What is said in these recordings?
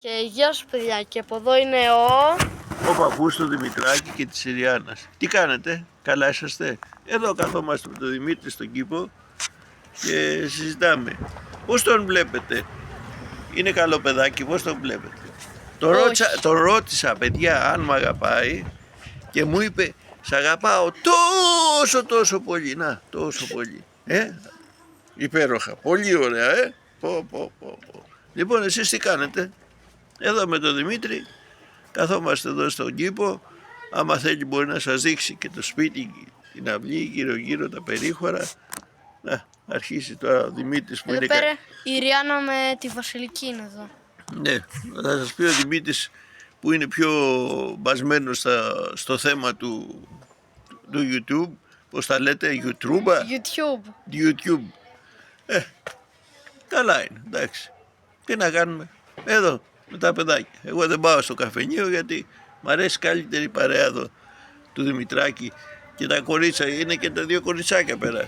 Και γεια σου παιδιά, και από εδώ είναι ο παππούς του Δημητράκη και της Ιριάννας. Τι κάνετε, καλά είσαστε? Εδώ καθόμαστε με τον Δημήτρη στον κήπο και συζητάμε. Πώς τον βλέπετε? Είναι καλό παιδάκι, πώς τον βλέπετε? Τον ρώτησα παιδιά αν μ' αγαπάει και μου είπε σ' αγαπάω τόσο πολύ. Να, τόσο πολύ. Υπέροχα, πολύ ωραία, πω. Λοιπόν, εσείς τι κάνετε? Εδώ με τον Δημήτρη καθόμαστε εδώ στον κήπο. Άμα θέλει μπορεί να σας δείξει και το σπίτι, την αυλή, γύρω τα περίχωρα. Να αρχίσει τώρα ο Δημήτρης που εδώ είναι... πέρα η Ριάννα με τη Βασιλική είναι εδώ. Ναι, θα σας πει ο Δημήτρης που είναι πιο μπασμένος στο θέμα του YouTube. Πώς τα λέτε, YouTube. Καλά είναι, εντάξει. Τι να κάνουμε, εδώ με τα παιδάκια. Εγώ δεν πάω στο καφενείο γιατί μ' αρέσει καλύτερη παρέα εδώ του Δημητράκη και τα κορίτσια, είναι και τα δύο κοριτσάκια πέρα.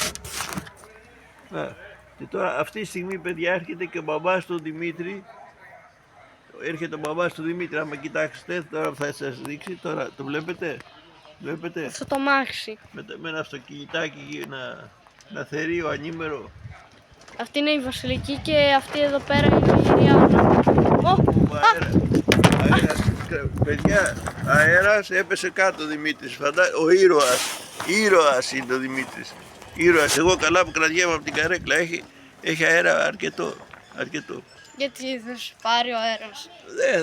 Και τώρα αυτή τη στιγμή παιδιά έρχεται και ο μπαμπάς του Δημήτρη. Έρχεται ο μπαμπάς του Δημήτρη, άμα κοιτάξετε τώρα θα σας δείξει, τώρα το βλέπετε? Αυτό το μάξι. Με ένα αυτοκινητάκι να θερεί ο ανήμερο. Αυτή είναι η Βασιλική και αυτή εδώ πέρα είναι η Ριάννα. Παιδιά, αέρας, έπεσε κάτω ο Δημήτρης. Ο ήρωας είναι ο Δημήτρης. Ήρωας, εγώ καλά που κρατιέμαι από την καρέκλα, έχει αέρα αρκετό. Γιατί δεν σου πάρει ο αέρας?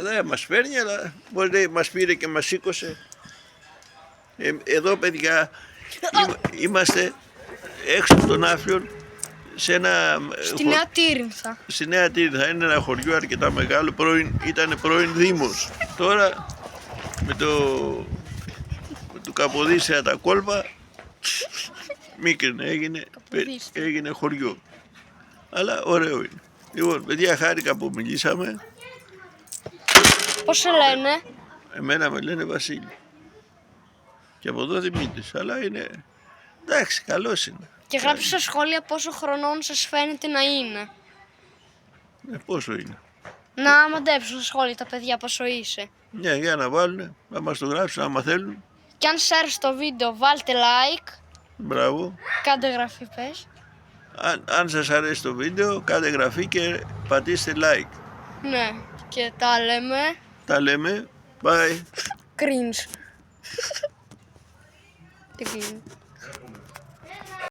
Δεν μας παίρνει, αλλά μπορεί μας πήρε και μας σήκωσε. Εδώ παιδιά είμαστε έξω από τον Άφλιον, στη Νέα Τύρινθα. Στη Νέα Τύρινθα είναι ένα χωριό αρκετά μεγάλο, ήταν πρώην Δήμος. Τώρα με το Καποδίστρια τα κόλπα μίκρινε, έγινε χωριό. Αλλά ωραίο είναι. Λοιπόν, παιδιά, χάρηκα που μιλήσαμε. Πώς σε λένε? Εμένα με λένε Βασίλη. Και από εδώ Δημήτρης, αλλά είναι... εντάξει, καλός είναι. Και γράψτε στα σχόλια πόσο χρονών σας φαίνεται να είναι. Πόσο είναι? Να μαντέψουν στα σχόλια τα παιδιά πόσο είσαι. Ναι, για να βάλουν, να μας το γράψουν άμα θέλουν. Και αν σας άρεσε το βίντεο βάλτε like. Μπράβο. Κάντε εγγραφή πες. Αν σας αρέσει το βίντεο κάντε εγγραφή και πατήστε like. Ναι, και τα λέμε. Bye. Cringe. Τι κλείνει.